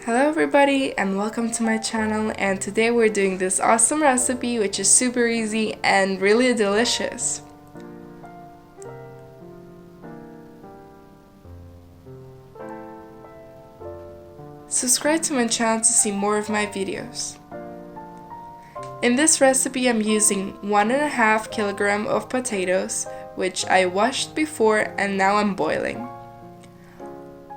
Hello everybody and welcome to my channel, and today we're doing this awesome recipe which is super easy and really delicious. Subscribe to my channel to see more of my videos. In this recipe I'm using 1.5 kilogram of potatoes, which I washed before and now I'm boiling.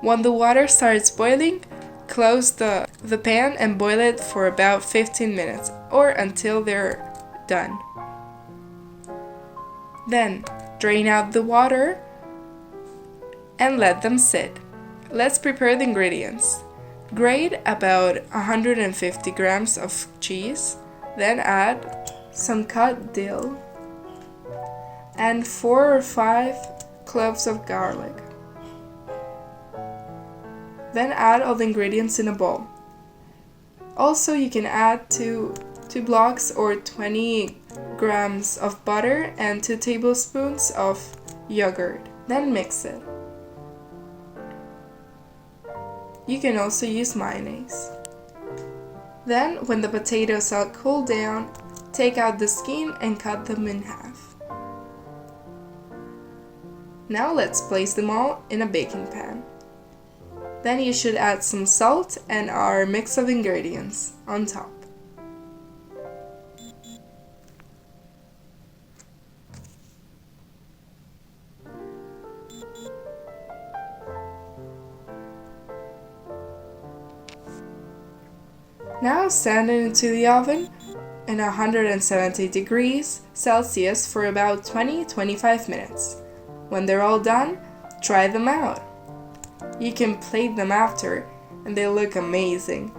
When the water starts boiling, close the pan and boil it for about 15 minutes or until they're done. Then drain out the water and let them sit. Let's prepare the ingredients. Grate about 150 grams of cheese, then add some cut dill and 4 or 5 cloves of garlic. Then add all the ingredients in a bowl. Also, you can add 2 blocks or 20 grams of butter and 2 tablespoons of yogurt. Then mix it. You can also use mayonnaise. Then, when the potatoes are cooled down, take out the skin and cut them in half. Now let's place them all in a baking pan. Then you should add some salt and our mix of ingredients on top. Now send it into the oven in 170 degrees Celsius for about 20-25 minutes. When they're all done, try them out. You can plate them after, and they look amazing.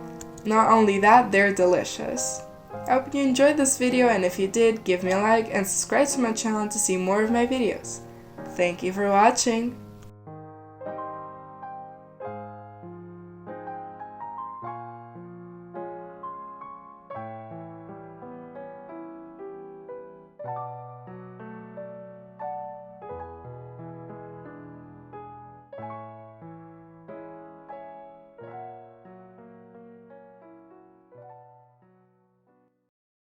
Not only that, they're delicious. I hope you enjoyed this video, and if you did, give me a like and subscribe to my channel to see more of my videos. Thank you for watching!